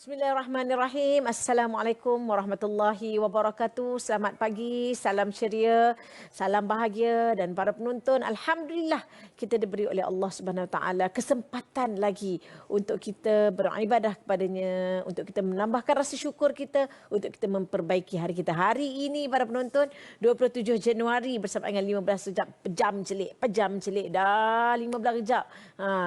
Bismillahirrahmanirrahim. Assalamualaikum warahmatullahi wabarakatuh. Selamat pagi, salam ceria, salam bahagia dan para penonton. Alhamdulillah kita diberi oleh Allah Subhanahu Wa Taala kesempatan lagi untuk kita beribadah kepadanya, untuk kita menambahkan rasa syukur kita, untuk kita memperbaiki hari kita. Hari ini para penonton 27 Januari bersama dengan 15 pejam celik dah 15 kejap.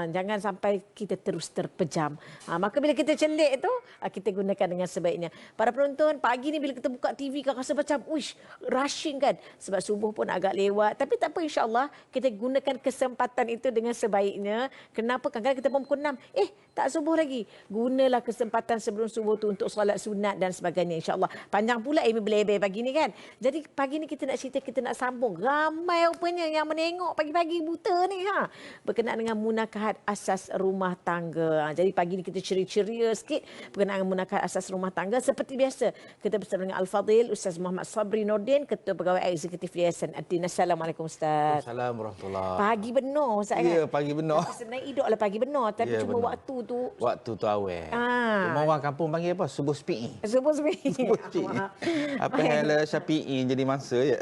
Jangan sampai kita terus terpejam. Maka bila kita celik tu kita gunakan dengan sebaiknya. Para penonton, pagi ni bila kita buka TV kan rasa macam uish, rushing kan. Sebab subuh pun agak lewat. Tapi tak apa, insya-Allah kita gunakan kesempatan itu dengan sebaiknya. Kenapa? Kadang-kadang kita pun pukul 6. Tak subuh lagi. Gunalah kesempatan sebelum subuh tu untuk solat sunat dan sebagainya, insya-Allah. Panjang pula berlebar pagi ni kan. Jadi pagi ni kita nak cerita, kita nak sambung. Ramai rupanya yang menengok pagi-pagi buta ni berkenaan dengan munakahat asas rumah tangga. Jadi pagi ni kita ceria-ceria sikit berkenaan munakahat asas rumah tangga. Seperti biasa, kita bersama dengan Al-Fadhil Ustaz Muhammad Sabri Nordin, Ketua Pegawai Eksekutif Yayasan Ad-Din. Assalamualaikum Ustaz. Assalamualaikum warahmatullahi. Pagi benar Ustaz kan? Ya, pagi benar. Tapi sebenarnya hiduplah pagi benar, tapi Ya, cuma benar. waktu tu awal. Cuma orang kampung panggil apa? Subuh Syafi'i. Subuh sebenarnya. Subuh Syafi'i. Apa hal Syafi'i jadi mangsa je.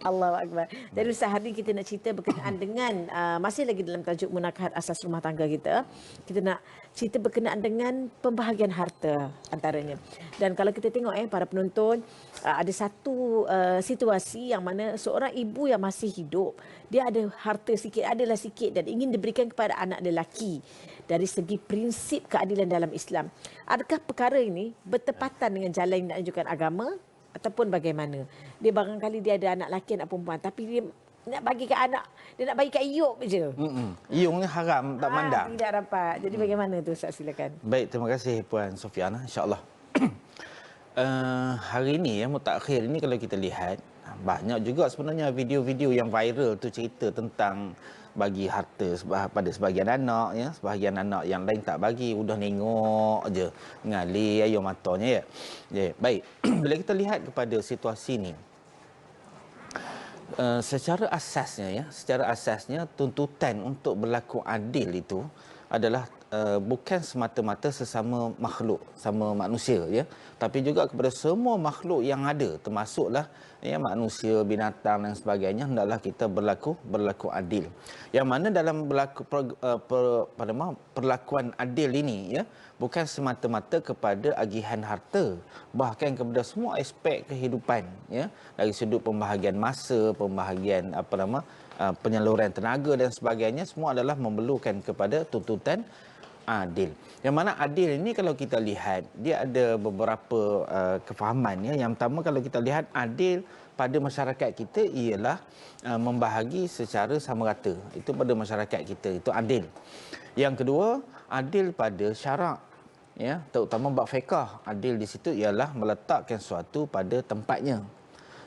Allahu Akbar. Jadi Ustaz, hari ni kita nak cerita berkenaan dengan masih lagi dalam tajuk munakahat asas rumah tangga kita. Kita nak cerita berkenaan dengan pembahagian harta antaranya. Dan kalau kita tengok para penonton, ada satu situasi yang mana seorang ibu yang masih hidup, dia ada harta sikit, adalah sikit dan ingin diberikan kepada anak lelaki. Dari segi prinsip keadilan dalam Islam, adakah perkara ini bertepatan dengan jalan yang dianjurkan agama ataupun bagaimana? Dia barangkali dia ada anak lelaki, anak perempuan, tapi dia nak bagi ke anak, dia nak bagi kat Iuk je. Iung ni haram, tak mandang. Tidak dapat. Jadi bagaimana tu Ustaz, silakan. Baik, terima kasih Puan Sofiana, insya-Allah. Hari ini mutakhir ini kalau kita lihat, banyak juga sebenarnya video-video yang viral tu cerita tentang bagi harta pada sebahagian anak, sebahagian anak yang lain tak bagi, udah nengok je, ngalir air matanya baik. Bila kita lihat kepada situasi ni, secara asasnya tuntutan untuk berlaku adil itu adalah bukan semata-mata sesama makhluk, sama manusia tapi juga kepada semua makhluk yang ada, termasuklah manusia, binatang dan sebagainya, hendaklah kita berlaku adil. Yang mana dalam perlakuan adil ini bukan semata-mata kepada agihan harta, bahkan kepada semua aspek kehidupan dari sudut pembahagian masa, pembahagian penyaluran tenaga dan sebagainya, semua adalah memerlukan kepada tuntutan adil. Yang mana adil ini kalau kita lihat, dia ada beberapa kefahaman. Yang pertama, kalau kita lihat adil pada masyarakat kita ialah membahagi secara sama rata. Itu pada masyarakat kita, itu adil. Yang kedua, adil pada syarak. Terutama bab fiqh. Adil di situ ialah meletakkan sesuatu pada tempatnya.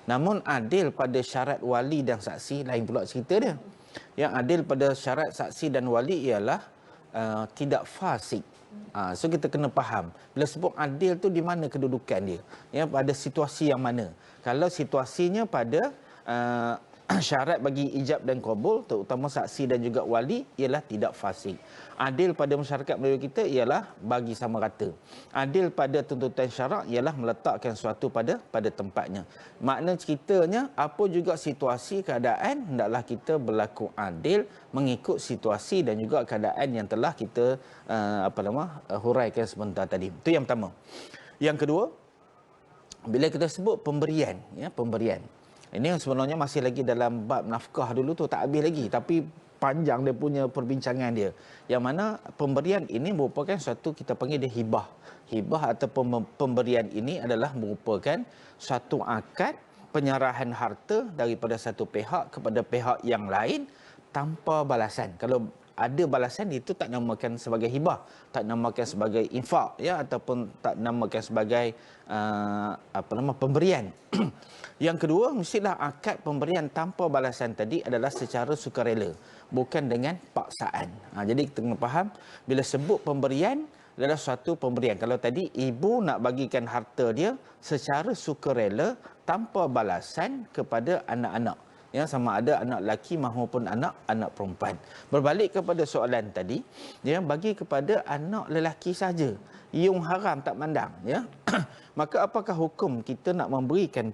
Namun adil pada syarat wali dan saksi lain pula cerita dia. Yang adil pada syarat saksi dan wali ialah tidak fasik. So kita kena faham, bila sebut adil tu di mana kedudukan dia, pada situasi yang mana. Kalau situasinya pada syarat bagi ijab dan qabul, terutama saksi dan juga wali, ialah tidak fasik. Adil pada masyarakat Melayu kita ialah bagi sama rata. Adil pada tuntutan syarak ialah meletakkan sesuatu pada tempatnya. Makna ceritanya, apa juga situasi keadaan, hendaklah kita berlaku adil mengikut situasi dan juga keadaan yang telah kita huraikan sebentar tadi. Itu yang pertama. Yang kedua, bila kita sebut pemberian, pemberian. Ini sebenarnya masih lagi dalam bab nafkah dulu tu, tak habis lagi, tapi panjang dia punya perbincangan dia. Yang mana pemberian ini merupakan suatu, kita panggil dia hibah. Hibah atau pemberian ini adalah merupakan suatu akad penyerahan harta daripada satu pihak kepada pihak yang lain tanpa balasan. Kalau ada balasan, itu tak namakan sebagai hibah, tak namakan sebagai infak ataupun tak namakan sebagai pemberian. Yang kedua, mestilah akad pemberian tanpa balasan tadi adalah secara sukarela, bukan dengan paksaan. Jadi kita kena faham, bila sebut pemberian adalah suatu pemberian. Kalau tadi ibu nak bagikan harta dia secara sukarela tanpa balasan kepada anak-anak. Ya, sama ada anak lelaki maupun anak perempuan. Berbalik kepada soalan tadi, ya, bagi kepada anak lelaki saja yang haram tak mandang, ya. Maka apakah hukum kita nak memberikan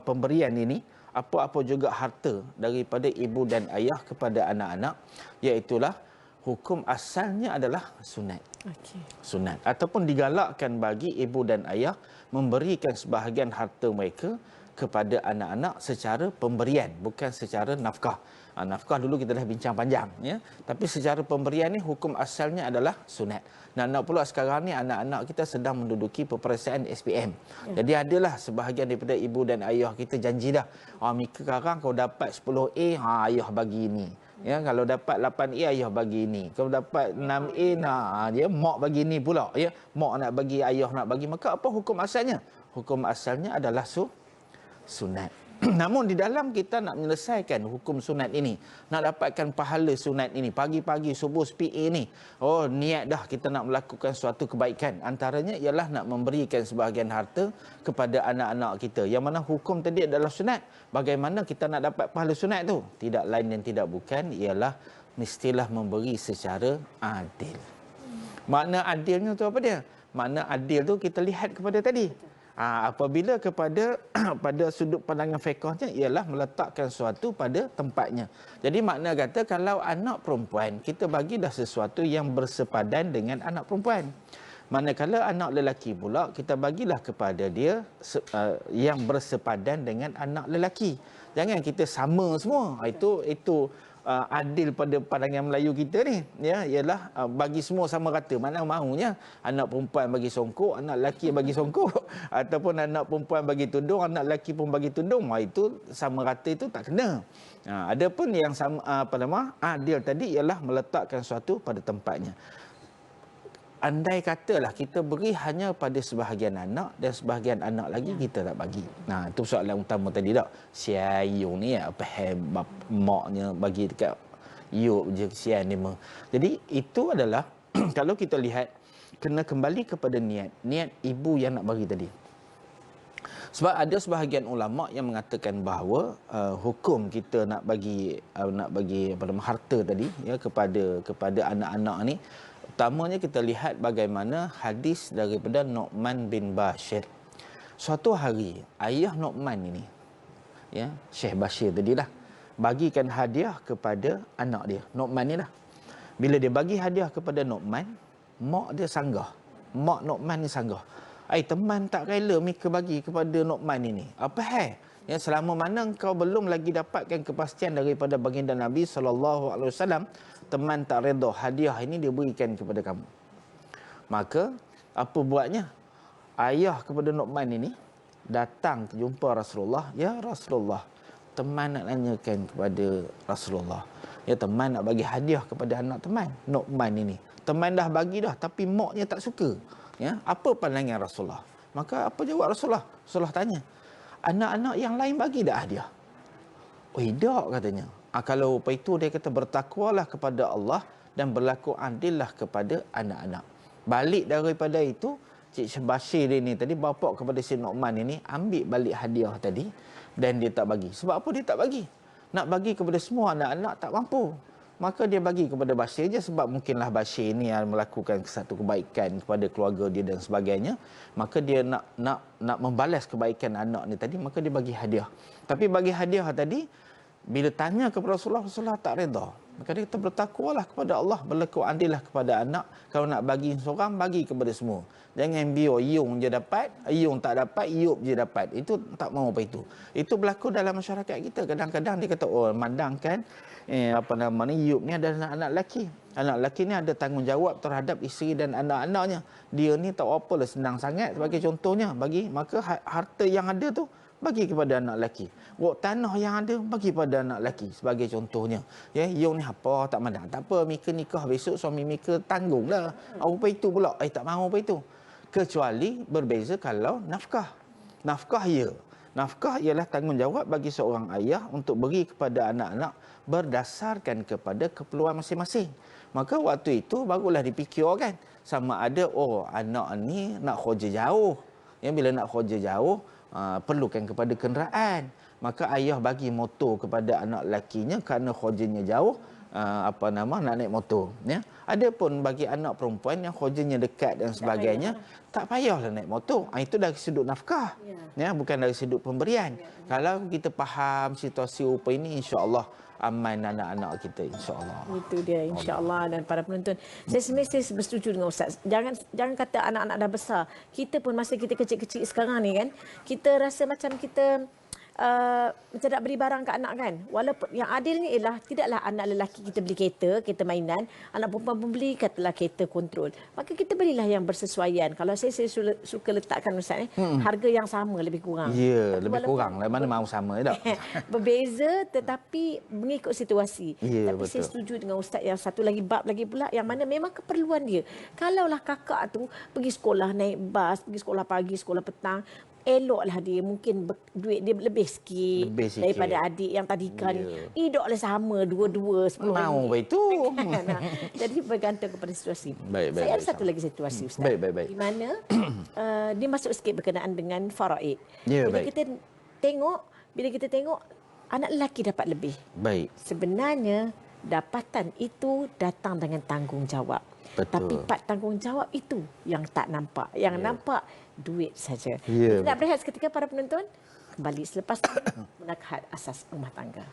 pemberian ini apa-apa juga harta daripada ibu dan ayah kepada anak-anak, iaitulah hukum asalnya adalah sunat. Okey. Sunat ataupun digalakkan bagi ibu dan ayah memberikan sebahagian harta mereka kepada anak-anak secara pemberian, bukan secara nafkah. Nafkah dulu kita dah bincang panjang, ya. Tapi secara pemberian ni hukum asalnya adalah sunat. Nak pula sekarang ni anak-anak kita sedang menduduki peperiksaan SPM. Ya. Jadi adalah sebahagian daripada ibu dan ayah kita janji dah. Mika sekarang kau dapat 10A, ayah bagi ni. Ya, kalau dapat 8A ayah bagi ni. Kalau dapat 6A dia mak bagi ni pula, ya. Mak nak bagi, ayah nak bagi. Maka apa hukum asalnya? Hukum asalnya adalah sunat. Namun di dalam kita nak menyelesaikan hukum sunat ini, nak dapatkan pahala sunat ini, pagi-pagi subuh PA ni, niat dah kita nak melakukan suatu kebaikan. Antaranya ialah nak memberikan sebahagian harta kepada anak-anak kita. Yang mana hukum tadi adalah sunat. Bagaimana kita nak dapat pahala sunat tu? Tidak lain dan tidak bukan ialah mestilah memberi secara adil. Makna adilnya tu apa dia? Makna adil tu kita lihat kepada tadi. Apabila kepada pada sudut pandangan fiqhnya ialah meletakkan sesuatu pada tempatnya. Jadi makna kata kalau anak perempuan kita bagilah sesuatu yang bersepadan dengan anak perempuan. Manakala anak lelaki pula kita bagilah kepada dia yang bersepadan dengan anak lelaki. Jangan kita sama semua. Itu adil pada pandangan Melayu kita ni, ya, ialah bagi semua sama rata. Mana mahunya anak perempuan bagi songkok, anak lelaki bagi songkok ataupun anak perempuan bagi tudung, anak lelaki pun bagi tudung. Itu sama rata, itu tak kena. Adapun yang sama adil tadi ialah meletakkan sesuatu pada tempatnya. Andai katalah kita beri hanya pada sebahagian anak dan sebahagian anak lagi kita tak bagi. Itu soalan utama tadi tak. Si Ayung ni apa hebab maknya bagi dekat Yub je kesian dia. Jadi itu adalah kalau kita lihat kena kembali kepada niat ibu yang nak bagi tadi. Sebab ada sebahagian ulama yang mengatakan bahawa hukum kita nak bagi harta tadi, ya, kepada anak-anak ni, utamanya kita lihat bagaimana hadis daripada Nu'man bin Bashir. Suatu hari ayah Nu'man ini, ya, Syekh Bashir tadilah, bagikan hadiah kepada anak dia. Nu'man ni lah. Bila dia bagi hadiah kepada Nu'man, mak dia sanggah. Mak Nu'man ni sanggah. Teman tak rela Mika bagi kepada Nu'man ini. Apa hal? Ya, selama mana engkau belum lagi dapatkan kepastian daripada baginda Nabi SAW, teman tak redha hadiah ini dia berikan kepada kamu. Maka apa buatnya? Ayah kepada Nu'man ini datang jumpa Rasulullah. Ya Rasulullah, teman nak nanyakan kepada Rasulullah. Ya, teman nak bagi hadiah kepada anak teman Nu'man ini. Teman dah bagi dah tapi maknya tak suka. Ya, apa pandangan Rasulullah? Maka apa jawab Rasulullah? Rasulullah tanya, anak-anak yang lain bagi dah hadiah? Tak, katanya. Kalau apa itu dia kata bertakwalah kepada Allah dan berlaku adillah kepada anak-anak. Balik daripada itu, Cik Bashir ini tadi bapa kepada si Nu'man ini ambil balik hadiah tadi dan dia tak bagi. Sebab apa dia tak bagi? Nak bagi kepada semua anak-anak tak mampu. Maka dia bagi kepada Bashir je sebab mungkinlah Bashir ini yang melakukan satu kebaikan kepada keluarga dia dan sebagainya. Maka dia nak membalas kebaikan anak ni tadi, maka dia bagi hadiah. Tapi bagi hadiah tadi, bila tanya kepada Rasulullah, Rasulullah tak redha. Maka dia kata bertakwalah kepada Allah, berlaku adillah kepada anak. Kalau nak bagi seorang, bagi kepada semua. Jangan biar Yung je dapat, Yung tak dapat, Yub je dapat. Itu tak mahu apa itu. Itu berlaku dalam masyarakat kita. Kadang-kadang dia kata, mandangkan Yub ni adalah anak lelaki. Anak lelaki ni ada tanggungjawab terhadap isteri dan anak-anaknya. Dia ni tak apalah senang sangat sebagai contohnya. Maka harta yang ada tu bagi kepada anak lelaki. Tanah yang ada bagi pada anak lelaki sebagai contohnya. Ya, Yung ni apa tak mandang. Tak apa, Mika nikah besok suami Mika tanggunglah. Apa itu pula? Tak mahu apa itu. Kecuali berbeza kalau nafkah. Nafkah ya. Nafkah ialah tanggungjawab bagi seorang ayah untuk beri kepada anak-anak berdasarkan kepada keperluan masing-masing. Maka waktu itu barulah dipikirkan sama ada anak ni nak kerja jauh. Ya, bila nak kerja jauh perlukan kepada kenderaan. maka ayah bagi motor kepada anak lakinya kerana kerjanya jauh, nak naik motor, ya. Adapun bagi anak perempuan yang kerjanya dekat dan sebagainya, tak payahlah naik motor. Itu dari sudut nafkah, ya, bukan dari sudut pemberian. Kalau kita faham situasi rupa ini, insya-Allah aman anak-anak kita, insya-Allah. Itu dia, insya-Allah. Dan para penonton, saya sebenarnya bersetuju dengan Ustaz. Jangan kata anak-anak dah besar. Kita pun masa kita kecil-kecil sekarang ni kan, kita rasa macam kita macam nak beri barang ke anak kan. Walaupun yang adil ni ialah tidaklah anak lelaki kita beli kereta mainan, anak perempuan pun beli katalah kereta kontrol. Maka kita belilah yang bersesuaian. Kalau saya suka letakkan Ustaz harga yang sama lebih kurang. Ya, lebih kurang lah, mana mahu sama tak. Berbeza tetapi mengikut situasi. Ya, tapi betul. saya setuju dengan Ustaz yang satu lagi bab lagi pula yang mana memang keperluan dia. Kalaulah kakak tu pergi sekolah naik bas, pergi sekolah pagi, sekolah petang, eloklah dia mungkin duit dia lebih sikit daripada adik yang tadika ni. Hiduplah sama dua-dua 10 mau itu. Jadi bergantung kepada situasi. Baik, Saya ada satu lagi situasi Ustaz. Baik. Di mana dia masuk sikit berkenaan dengan faraid. Ya, bila baik. kita tengok anak lelaki dapat lebih. Baik. Sebenarnya dapatan itu datang dengan tanggungjawab. Betul. Tapi part tanggungjawab itu yang tak nampak. Yang nampak duit saja. Ya, Kita nak berehat seketika para penonton. Kembali selepas Munakahat Asas Rumah Tangga.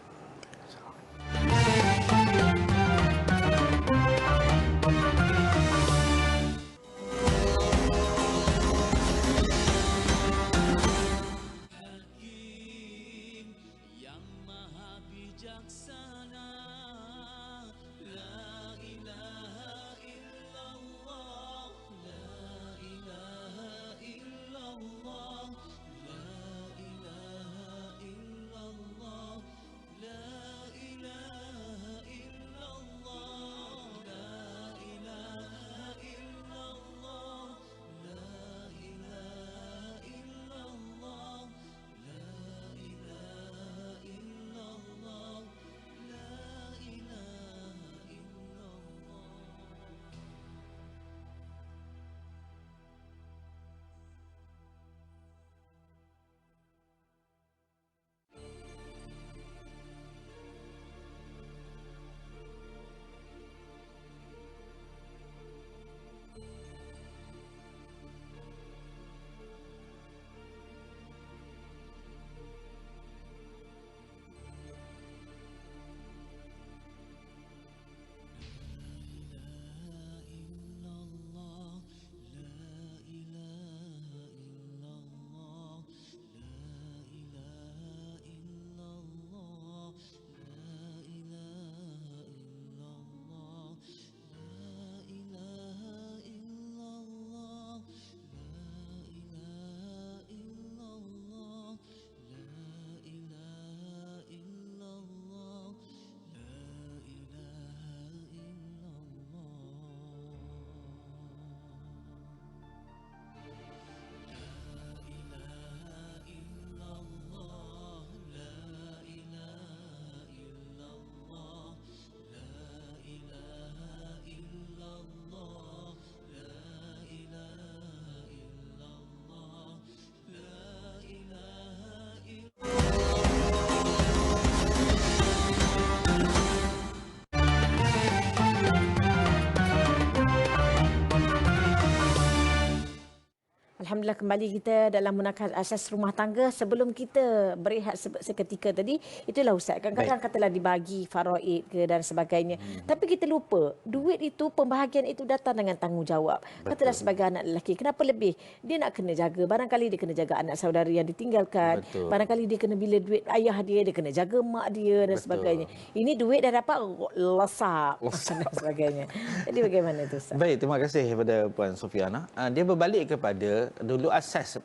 Alhamdulillah kembali kita dalam Munakahat Asas Rumah Tangga. Sebelum kita berehat seketika tadi, itulah Ustaz. Kadang-kadang katalah dibagi faraid ke dan sebagainya. Tapi kita lupa, duit itu, pembahagian itu datang dengan tanggungjawab. Katalah sebagai anak lelaki, kenapa lebih? Dia nak kena jaga. Barangkali dia kena jaga anak saudara yang ditinggalkan. Betul. Barangkali dia kena bila duit ayah dia kena jaga mak dia dan sebagainya. Ini duit dah dapat lesak dan sebagainya. Jadi bagaimana itu Ustaz? Baik, terima kasih kepada Puan Sofiana. Dia berbalik kepada dulu asas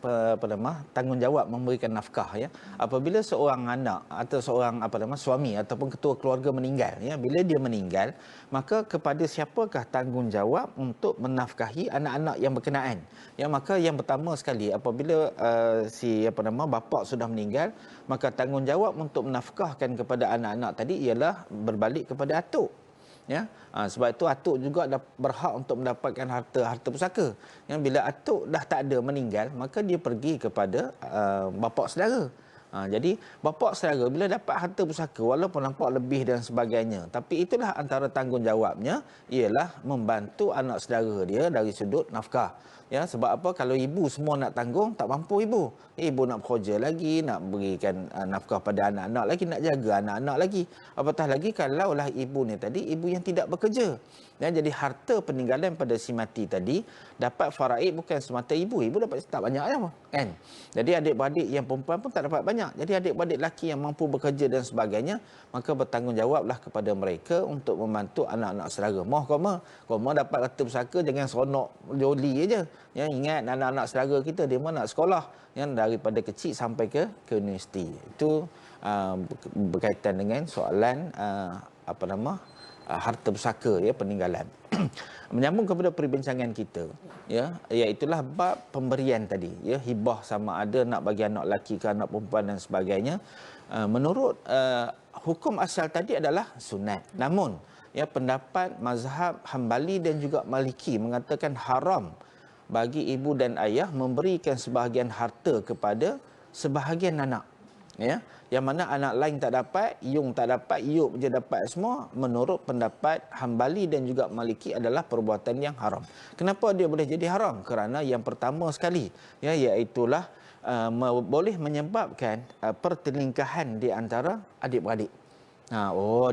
tanggungjawab memberikan nafkah, ya. Apabila seorang anak atau seorang suami ataupun ketua keluarga meninggal, ya, bila dia meninggal, maka kepada siapakah tanggungjawab untuk menafkahi anak-anak yang berkenaan? Ya, maka yang pertama sekali apabila bapa sudah meninggal, maka tanggungjawab untuk menafkahkan kepada anak-anak tadi ialah berbalik kepada atuk. Ya, sebab itu atuk juga berhak untuk mendapatkan harta pusaka. Yang bila atuk dah tak ada, meninggal, maka dia pergi kepada bapa saudara. Jadi bapa saudara bila dapat harta pusaka walaupun nampak lebih dan sebagainya, tapi itulah antara tanggungjawabnya ialah membantu anak saudara dia dari sudut nafkah. Ya, sebab apa? Kalau ibu semua nak tanggung, tak mampu ibu. Ibu nak bekerja lagi, nak berikan nafkah pada anak-anak lagi, nak jaga anak-anak lagi. Apatah lagi kalaulah ibu ni tadi ibu yang tidak bekerja. Ya, jadi harta peninggalan pada si mati tadi dapat faraid bukan semata ibu dapat tak banyak apa, kan? Jadi adik-beradik yang perempuan pun tak dapat banyak. Jadi adik-beradik lelaki yang mampu bekerja dan sebagainya, maka bertanggungjawablah kepada mereka untuk membantu anak-anak saudara. Koma dapat harta pusaka jangan seronok joli aja. Ya, ingat anak-anak saudara kita dia mana nak sekolah yang daripada kecil sampai ke universiti. Itu berkaitan dengan soalan harta pusaka, ya, peninggalan. Menyambung kepada perbincangan kita, ya, iaitulah bab pemberian tadi, ya, hibah sama ada nak bagi anak lelaki ke anak perempuan dan sebagainya. Menurut hukum asal tadi adalah sunat. Namun, ya, pendapat mazhab Hambali dan juga Maliki mengatakan haram bagi ibu dan ayah memberikan sebahagian harta kepada sebahagian anak. Ya, yang mana anak lain tak dapat, Yung tak dapat, Yub je dapat semua. Menurut pendapat Hambali dan juga Maliki adalah perbuatan yang haram. Kenapa dia boleh jadi haram? Kerana yang pertama sekali, ya, iaitulah boleh menyebabkan pertelingkahan di antara adik-beradik.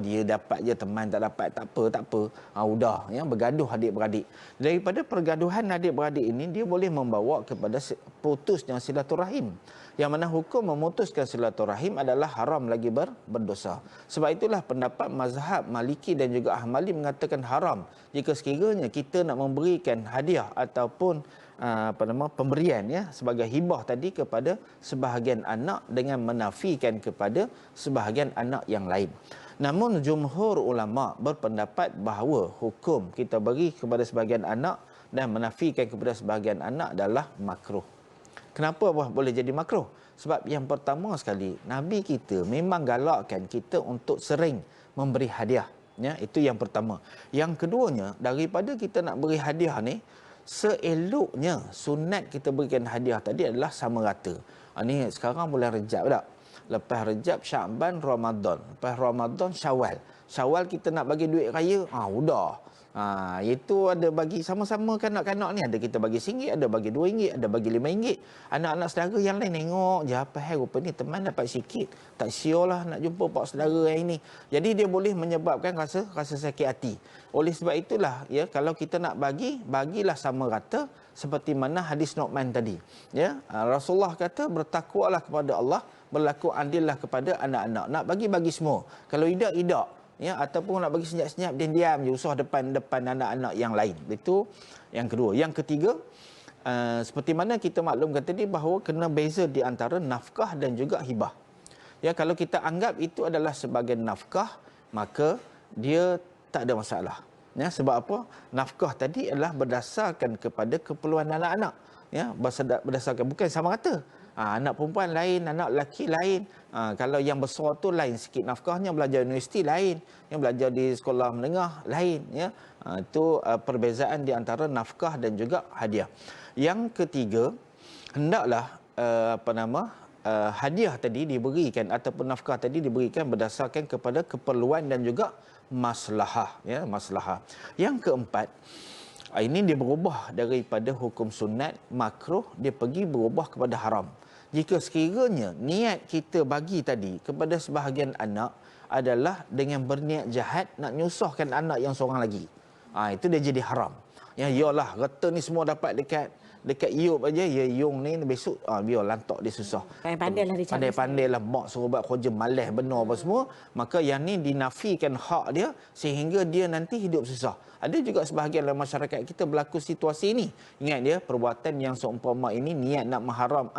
Dia dapat je, teman tak dapat, tak apa. Udah, ya, bergaduh adik-beradik. Daripada pergaduhan adik-beradik ini, dia boleh membawa kepada putusnya silaturahim. Yang mana hukum memutuskan silaturahim adalah haram lagi berdosa. Sebab itulah pendapat mazhab Maliki dan juga Ahmali mengatakan haram jika sekiranya kita nak memberikan hadiah ataupun pemberian, ya, sebagai hibah tadi kepada sebahagian anak dengan menafikan kepada sebahagian anak yang lain. Namun jumhur ulama berpendapat bahawa hukum kita beri kepada sebahagian anak dan menafikan kepada sebahagian anak adalah makruh. Kenapa boleh jadi makruh? Sebab yang pertama sekali, Nabi kita memang galakkan kita untuk sering memberi hadiah. Ya, itu yang pertama. Yang keduanya, daripada kita nak beri hadiah ni, seeloknya sunat kita berikan hadiah tadi adalah sama rata. Ni sekarang bulan Rejab tak? Lepas Rejab, Syakban, Ramadan. Lepas Ramadan, Syawal. Syawal kita nak bagi duit raya, udah. Itu ada bagi sama-sama kanak-kanak ni. Ada kita bagi RM1, ada bagi RM2, ada bagi RM5. Anak-anak saudara yang lain tengok je, apa rupa ni teman dapat sikit. Tak siul lah nak jumpa pak saudara yang ini. Jadi dia boleh menyebabkan rasa sakit hati. Oleh sebab itulah, ya, kalau kita nak bagilah sama rata seperti mana hadis Nu'man tadi. Ya, Rasulullah kata bertakwalah kepada Allah, berlaku adillah kepada anak-anak. Nak bagi semua. Kalau tidak. Ya, ataupun nak bagi senyap-senyap dia diam je, usah depan anak-anak yang lain. Itu yang kedua. Yang ketiga, seperti mana kita maklumkan tadi bahawa kena beza di antara nafkah dan juga hibah. Ya, kalau kita anggap itu adalah sebagai nafkah, maka dia tak ada masalah. Ya, sebab apa? Nafkah tadi adalah berdasarkan kepada keperluan anak-anak. Ya, berdasarkan bukan sama rata. Anak perempuan lain, anak lelaki lain. Kalau yang besar tu lain sikit nafkahnya, belajar universiti lain, yang belajar di sekolah menengah lain, ya. Itu perbezaan di antara nafkah dan juga hadiah. Yang ketiga, hendaklah hadiah tadi diberikan ataupun nafkah tadi diberikan berdasarkan kepada keperluan dan juga maslahah, ya, maslahah. Yang keempat, ini dia berubah daripada hukum sunat makruh, dia pergi berubah kepada haram. Jika sekiranya niat kita bagi tadi kepada sebahagian anak adalah dengan berniat jahat nak nyusahkan anak yang seorang lagi, itu dia jadi haram. Ya, iyalah reta ni semua dapat dekat Yub aja, ya, Yung ni besok biar lantak dia susah. Pandai-pandailah dia cari. Pandai-pandailah mak suruh buat kerja malas benar apa semua, maka yang ni dinafikan hak dia sehingga dia nanti hidup susah. Ada juga sebahagian dalam masyarakat kita berlaku situasi ini. Ingat dia, perbuatan yang seumpama ini, niat nak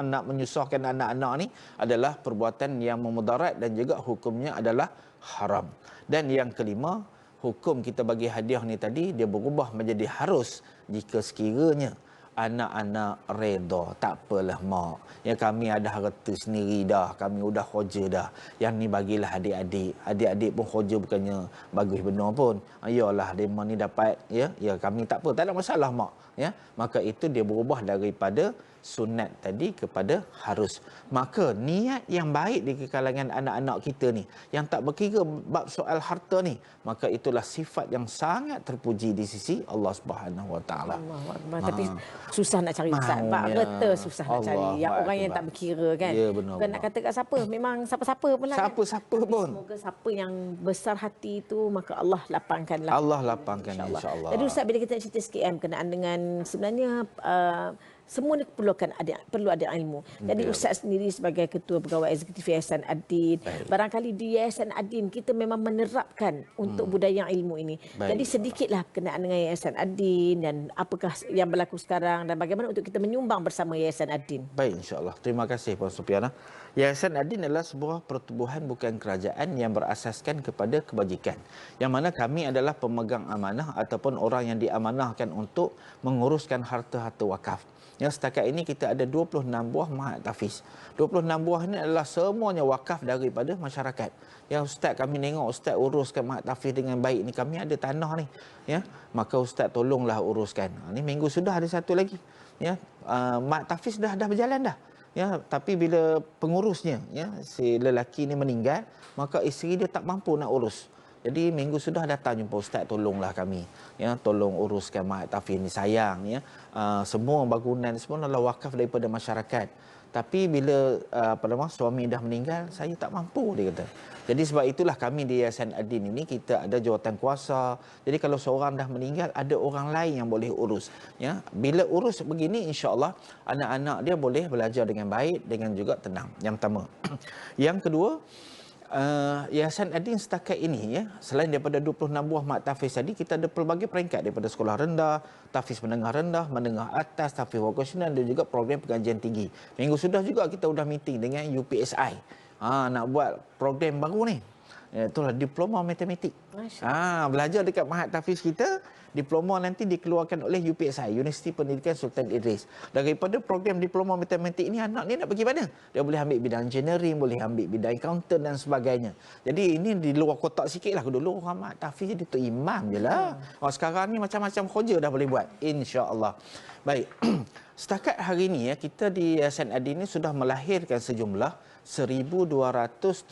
nak menyusahkan anak-anak ni adalah perbuatan yang memudarat dan juga hukumnya adalah haram. Dan yang kelima, hukum kita bagi hadiah ni tadi dia berubah menjadi harus jika sekiranya anak-anak reda, tak apalah mak. Ya kami ada harta sendiri dah, kami udah kerja dah. Yang ni bagilah adik-adik. Adik-adik pun kerja bukannya bagus benar pun. Ayolah demo ni dapat ya. Ya kami tak apa, tak ada masalah mak. Ya, maka itu dia berubah daripada sunat tadi kepada harus. Maka niat yang baik di kalangan anak-anak kita ni yang tak berkira bab soal harta ni, maka itulah sifat yang sangat terpuji di sisi Allah Subhanahu Wa Taala. Tapi susah nak cari ustaz. Bab harta susah nak cari. Yang orang yang tak berkira kan. Ya, benar, Bukan nak kata kat siapa, memang siapa-siapa pun lah. Siapa-siapa pun. Semoga siapa yang besar hati itu maka Allah lapangkanlah. Allah lapangkan insya-Allah. Jadi ustaz, bila kita cerita sikit berkenaan dengan sebenarnya semua ni perlu ada ilmu. Jadi ustaz sendiri sebagai ketua pegawai eksekutif Yayasan Ad-Din, barangkali di Yayasan Ad-Din kita memang menerapkan untuk budaya ilmu ini. Jadi sedikitlah berkenaan dengan Yayasan Ad-Din dan apakah yang berlaku sekarang dan bagaimana untuk kita menyumbang bersama Yayasan Ad-Din. Baik, insya-Allah. Terima kasih Puan Supiana. Yayasan Ad-Din adalah sebuah pertubuhan bukan kerajaan yang berasaskan kepada kebajikan. Yang mana kami adalah pemegang amanah ataupun orang yang diamanahkan untuk menguruskan harta-harta wakaf. Yang setakat ini kita ada 26 buah mahat tahfiz. 26 buah ini adalah semuanya wakaf daripada masyarakat. Yang ustaz kami tengok ustaz uruskan mahat tahfiz dengan baik ni, kami ada tanah ni, ya. Maka ustaz tolonglah uruskan. Ni minggu sudah ada satu lagi. Ya, mahat tahfiz dah berjalan dah. Ya, tapi bila pengurusnya ya si lelaki ni meninggal, maka isteri dia tak mampu nak urus. Jadi minggu sudah datang jumpa ustaz, tolonglah kami. Ya, tolong uruskan mahat tahfiz ni, sayang ya. Semua bangunan semua adalah wakaf daripada masyarakat. Tapi bila suami dah meninggal, saya tak mampu, dia kata. Jadi sebab itulah kami di Yayasan Ad-Din ini kita ada jawatan kuasa. Jadi kalau seorang dah meninggal, ada orang lain yang boleh urus. Ya, bila urus begini, insya-Allah anak-anak dia boleh belajar dengan baik, dengan juga tenang. Yang pertama. Yang kedua, Yayasan Ad-Din setakat ini ya, selain daripada 26 buah mak tahfiz tadi, kita ada pelbagai peringkat daripada sekolah rendah, tahfiz menengah rendah, menengah atas, tahfiz vokasional dan juga program pengajian tinggi. Minggu sudah juga kita sudah meeting dengan UPSI. Nak buat program baru ni. Itulah diploma matematik. Belajar dekat mahat tahfiz kita, diploma nanti dikeluarkan oleh UPSI, Universiti Pendidikan Sultan Idris. Daripada program diploma matematik ni, anak ni nak pergi mana? Dia boleh ambil bidang engineering, boleh ambil bidang accountant dan sebagainya. Jadi ini di luar kotak sikit lah. Dulu orang mahat tahfiz jadi tu imam je lah. Sekarang ni macam-macam kerja dah boleh buat. InsyaAllah. Baik. Setakat hari ini ya, kita di Yayasan Ad-Din ini sudah melahirkan sejumlah 1,279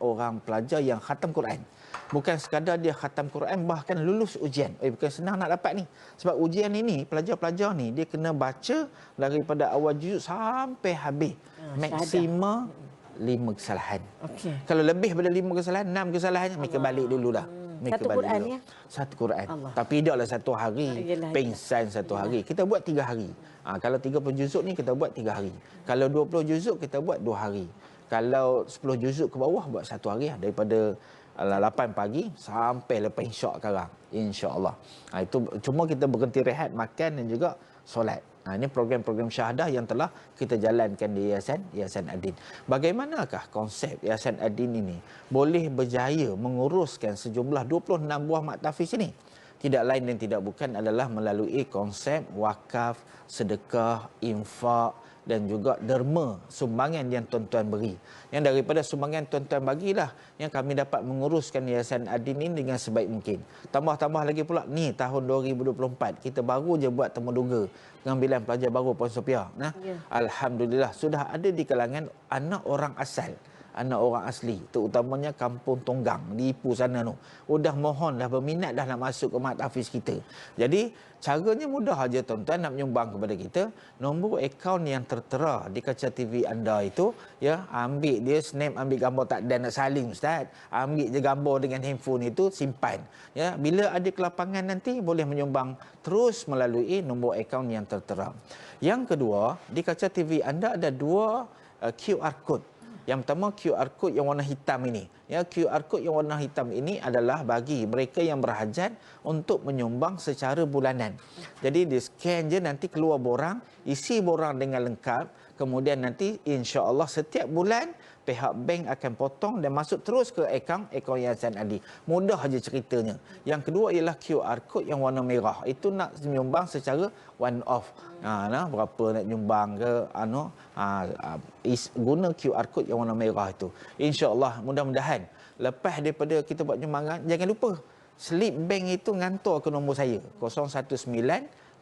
orang pelajar yang khatam Quran. Bukan sekadar dia khatam Quran, bahkan lulus ujian. Bukan senang nak dapat ni. Sebab ujian ini, pelajar-pelajar ni, dia kena baca daripada awal juzuk sampai habis. Maksima 5 kesalahan. Kalau lebih daripada 5 kesalahan, 6 kesalahan, mereka balik dulu dah. Satu Quran ya? Satu Quran. Tapi tidaklah satu hari. Pengsan satu hari. Kita buat 3 hari. Kalau 30 juzuk ni kita buat 3 hari. Kalau 20 juzuk kita buat 2 hari. Kalau 10 juzuk ke bawah buat 1 hari lah. Daripada 8 pagi sampai lepas isyak sekarang. InsyaAllah. Itu cuma kita berhenti rehat, makan dan juga solat. Ini program-program syahadah yang telah kita jalankan di Yayasan Ad-Din. Bagaimanakah konsep Yayasan Ad-Din ini boleh berjaya menguruskan sejumlah 26 buah mak tahfiz ini? Tidak lain dan tidak bukan adalah melalui konsep wakaf, sedekah, infak dan juga derma, sumbangan yang tuan-tuan beri. Yang daripada sumbangan tuan-tuan bagilah yang kami dapat menguruskan Yayasan Ad-Din ini dengan sebaik mungkin. Tambah-tambah lagi pula, ni tahun 2024, kita baru je buat temuduga pengambilan pelajar baru Puan Sophia. Alhamdulillah, sudah ada di kalangan anak orang asal. Anak orang asli, terutamanya Kampung Tonggang di Ipoh sana tu. Dah mohon dah berminat dah nak masuk ke mak tahfiz kita. Jadi caranya mudah aja tuan-tuan nak menyumbang kepada kita. Nombor akaun yang tertera di kaca TV anda itu ya, ambil dia snap, ambil gambar, tak ada nak saling ustaz. Ambil je gambar dengan handphone itu, simpan. Ya, bila ada kelapangan nanti boleh menyumbang terus melalui nombor akaun yang tertera. Yang kedua, di kaca TV anda ada 2 QR code. Yang pertama QR code yang warna hitam ini. Ya, QR code yang warna hitam ini adalah bagi mereka yang berhajat untuk menyumbang secara bulanan. Jadi di scan je, nanti keluar borang, isi borang dengan lengkap. Kemudian nanti insya-Allah setiap bulan pihak bank akan potong dan masuk terus ke akaun Yayasan Adin. Mudah aja ceritanya. Yang kedua ialah QR code yang warna merah. Itu nak menyumbang secara one off. Berapa nak nyumbang ke guna QR code yang warna merah itu. Insya-Allah mudah-mudahan lepas daripada kita buat nyumbangan, jangan lupa slip bank itu ngantor ke nombor saya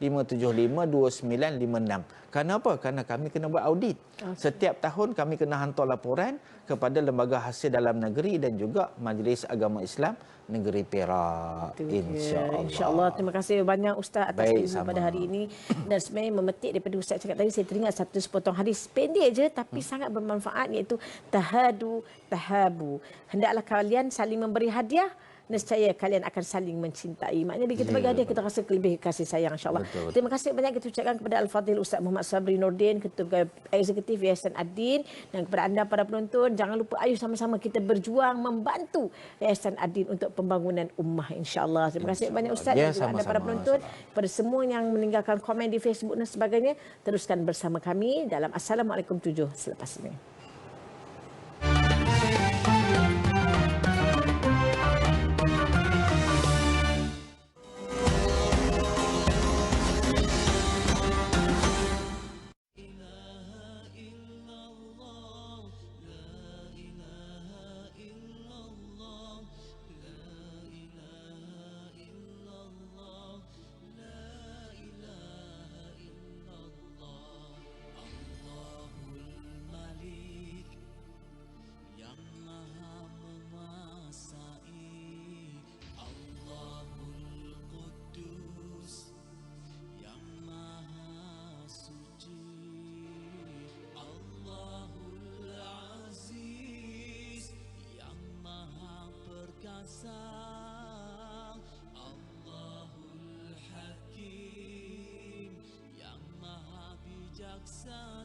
019-575-2956. Kenapa? Kerana kami kena buat audit. Setiap tahun kami kena hantar laporan kepada Lembaga Hasil Dalam Negeri dan juga Majlis Agama Islam Negeri Perak. InsyaAllah. InsyaAllah. Terima kasih banyak Ustaz atas Baik, ilmu pada hari ini. Dan sebenarnya memetik daripada Ustaz cakap tadi, saya teringat satu sepotong hadis pendek je tapi sangat bermanfaat, iaitu tahadu tahabu. Hendaklah kalian saling memberi hadiah, nescaya kalian akan saling mencintai. Maknanya bila kita bagi hadiah, kita rasa lebih kasih sayang, insyaAllah. Betul. Terima kasih banyak kita ucapkan kepada Al-Fadhil Ustaz Muhammad Sabri Nordin, Ketua Eksekutif Yayasan Adin, dan kepada anda para penonton, jangan lupa ayo sama-sama kita berjuang membantu Yayasan Adin untuk pembangunan ummah, insyaAllah. Terima kasih banyak Ustaz dan juga anda para penonton. Pada semua yang meninggalkan komen di Facebook dan sebagainya, teruskan bersama kami dalam Assalamualaikum 7 selepas ini. Allahul Hakim yang maha bijaksana.